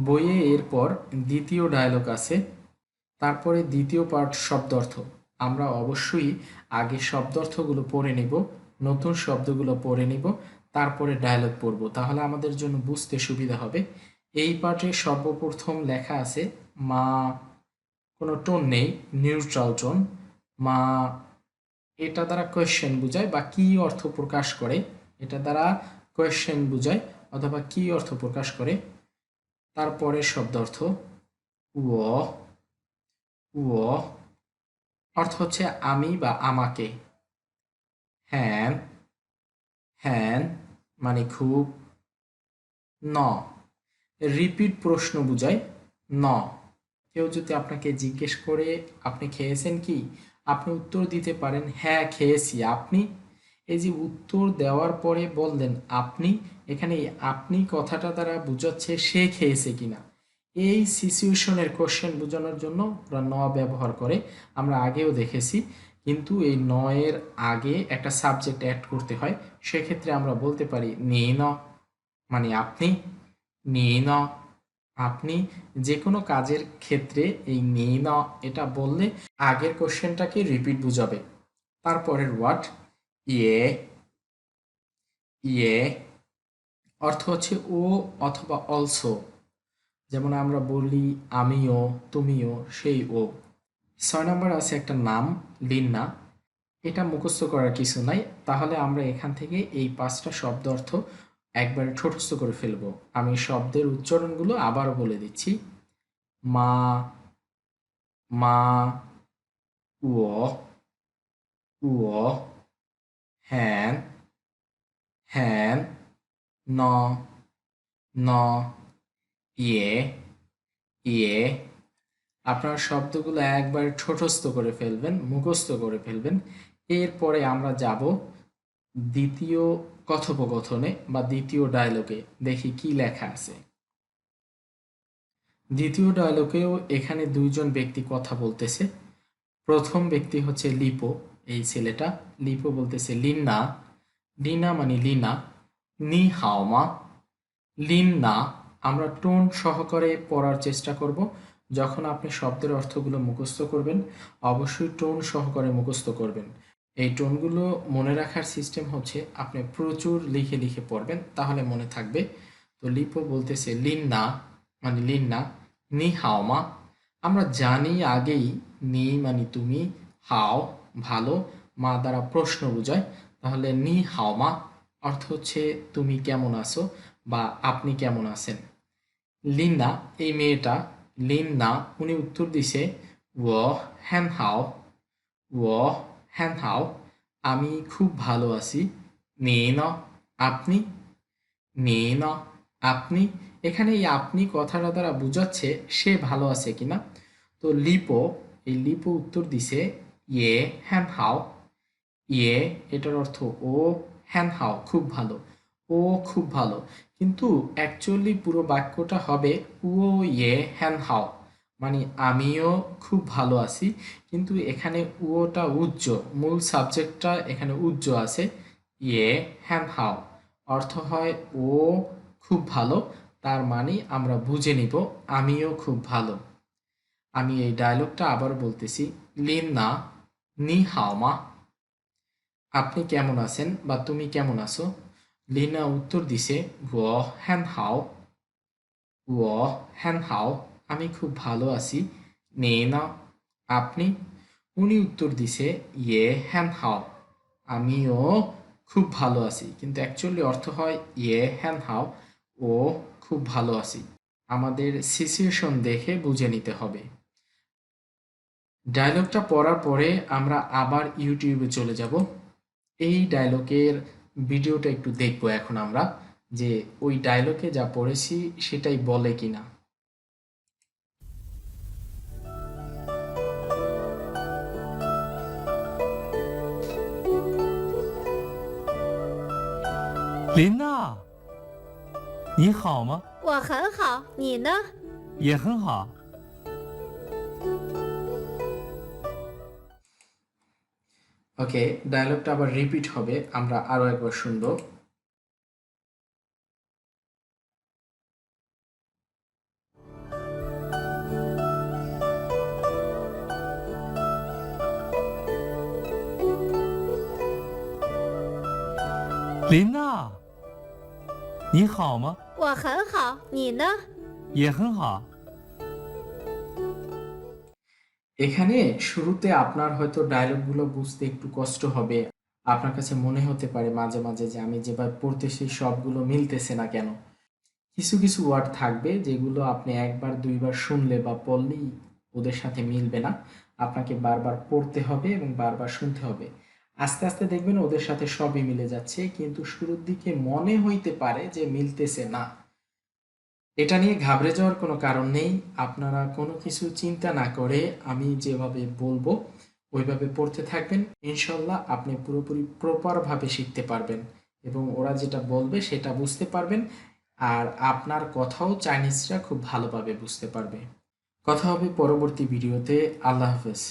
বইয়ে এরপর দ্বিতীয় ডায়লগ আছে, তারপরে দ্বিতীয় পার্ট শব্দার্থ। আমরা অবশ্যই আগে শব্দার্থগুলো পড়ে নিব, নতুন শব্দগুলো পড়ে নিব, তারপরে ডায়লগ পড়ব, তাহলে আমাদের জন্য বুঝতে সুবিধা হবে। এই পার্টে সর্বপ্রথম লেখা আছে মা, কোনো টোন নেই, নিউট্রাল টোন। মা এটা দ্বারা কোয়েশ্চেন বুঝায় বা কি অর্থ প্রকাশ করে, এটা দ্বারা কোয়েশ্চেন বুঝায় অথবা কি অর্থ প্রকাশ করে। তারপরে শব্দার্থ ও, ও অর্থ হচ্ছে আমি বা আমাকে। হ্যান, হ্যান মানে খুব। ন রিপিট প্রশ্ন বুঝায়। ন কেউ যদি আপনাকে জিজ্ঞেস করে আপনি খেয়েছেন কি, আপনি উত্তর দিতে পারেন হ্যাঁ খেয়েছি। আপনি, এই যে উত্তর দেওয়ার পরে বললেন আপনি, এখানে এই আপনি কথাটা দ্বারা বোঝাচ্ছে সে খেয়েছে কিনা। এই সিচুয়েশনের কোশ্চেন বোঝানোর জন্য ওরা ন ব্যবহার করে, আমরা আগেও দেখেছি। কিন্তু এই ন এর আগে একটা সাবজেক্ট অ্যাড করতে হয়, সেক্ষেত্রে আমরা বলতে পারি নিয়ে ন মানে আপনি, নিয়ে ন আপনি। যে কোনো কাজের ক্ষেত্রে এই নিয়ে ন এটা বললে আগের কোশ্চেনটাকে রিপিট বুঝাবে। তারপরের ওয়ার্ড ইয়ে, ইয়ে অর্থ হচ্ছে ও অথবা অলসো। যেমন আমরা বলি আমিও, তুমিও, সেই ও। ৬ নম্বর আছে একটা নাম লিন্না, এটা মুখস্থ করার কিছু নাই, তাহলে আমরা এখান থেকে এই ৫টা শব্দ অর্থ একবারে ঠোঁটস্থ করে ফেলব। আমি শব্দের উচ্চারণগুলো আবারও বলে দিচ্ছি। মা, মা, উয়, উয়, হ্যান, হ্যান, ন, ন, ইয়ে, ইয়ে। আপনারা শব্দগুলো একবারে ঠোঁটস্থ করে ফেলবেন, মুখস্থ করে ফেলবেন। এরপরে আমরা যাব দ্বিতীয় কথোপকথনে বা দ্বিতীয় ডায়লগে, দেখি কি লেখা আছে। দ্বিতীয় ডায়লগেও এখানে দুইজন ব্যক্তি কথা বলতেছে। প্রথম ব্যক্তি হচ্ছে লিপো, এই ছেলেটা। লিপো বলতেছে লিন্না, লিনা মানে লিনা, নি হাওমা, লিন্না। আমরা টোন সহকারে পড়ার চেষ্টা করব। যখন আপনি শব্দের অর্থগুলো মুখস্থ করবেন, অবশ্যই টোন সহকারে মুখস্থ করবেন। এই টোনগুলো মনে রাখার সিস্টেম হচ্ছে আপনি প্রচুর লিখে লিখে পড়বেন, তাহলে মনে থাকবে। তো লিপো বলতেছে লিন্না মানে লিন্না, নি হাওমা। আমরা জানি আগেই নি মানে তুমি, হাও ভালো, মা দ্বারা প্রশ্ন বোঝায়, তাহলে নি হাওমা অর্থ হচ্ছে তুমি কেমন আছো বা আপনি কেমন আছেন। লিন্না এই মেয়েটা, লিন্না উনি উত্তর দিছে ও হ্যান হাও, ও হ্যান হাও আমি খুব ভালো আছি। নিয়ে ন আপনি, নিয়ে ন আপনি। এখানে এই আপনি কথাটা দ্বারা বোঝাচ্ছে সে ভালো আছে কিনা। তো লিপো, এই লিপো উত্তর দিছে ইয়ে হ্যান হাও, ইয়ে এটার অর্থ ও, হ্যান হাও খুব ভালো, ও খুব ভালো। কিন্তু অ্যাকচুয়ালি পুরো বাক্যটা হবে ও ইয়ে হ্যান হাও মানে আমিও খুব ভালো আছি। কিন্তু এখানে ওটা উজ্জ, মূল সাবজেক্টটা এখানে উজ্জ আছে। ইয়ে হ্যান হাও অর্থ হয় ও খুব ভালো, তার মানে আমরা বুঝে নিব আমিও খুব ভালো। আমি এই ডায়লগটা আবার বলতেছি। লিন না, নি হাও মা আপনি কেমন আছেন বা তুমি কেমন আছো। লিনা উত্তর দিছে ও হ্যান হাও, ও হ্যান হাও আমি খুব ভালো আছি। নে না আপনি, উনি উত্তর দিছে ইয়ে হ্যান হাও আমিও খুব ভালো আছি। কিন্তু অ্যাকচুয়ালি অর্থ হয় ইয়ে হ্যান হাও ও খুব ভালো আছি। আমাদের সিচুয়েশন দেখে বুঝে নিতে হবে। ডায়লগটা পড়ার পরে আমরা আবার ইউটিউবে চলে যাব। এই ডায়লগের ভিডিওটা একটু দেখব এখন আমরা, যে ওই ডায়লগে যা পড়েছি সেটাই বলে কিনা। 琳娜，你好吗？我很好，你呢？也很好。ওকে, ডায়লগটা আবার রিপিট হবে, আমরা আরো একবার শুনবো। 琳娜，你好吗？我很好，你呢？也很好。 এখানে শুরুতে আপনার হয়তো ডায়লগগুলো বুঝতে একটু কষ্ট হবে। আপনার কাছে মনে হতে পারে মাঝে মাঝে যে আমি যেভাবে পড়তেছি সবগুলো মিলতেছে না কেন। কিছু কিছু ওয়ার্ড থাকবে যেগুলো আপনি একবার দুইবার শুনলে বা পড়লেই ওদের সাথে মিলবে না। আপনাকে বারবার পড়তে হবে এবং বারবার শুনতে হবে। আস্তে আস্তে দেখবেন ওদের সাথে সবই মিলে যাচ্ছে, কিন্তু শুরুর দিকে মনে হইতে পারে যে মিলতেছে না। এটা নিয়ে ঘাবড়ে যাওয়ার কোনো কারণ নেই। আপনারা কোনো কিছু চিন্তা না করে আমি যেভাবে বলবো ওইভাবে পড়তে থাকবেন। ইনশাল্লাহ আপনি পুরোপুরি প্রপারভাবে শিখতে পারবেন এবং ওরা যেটা বলবে সেটা বুঝতে পারবেন। আর আপনার কথাও চাইনিজরা খুব ভালোভাবে বুঝতে পারবে। কথা হবে পরবর্তী ভিডিওতে। আল্লাহ হাফেজ।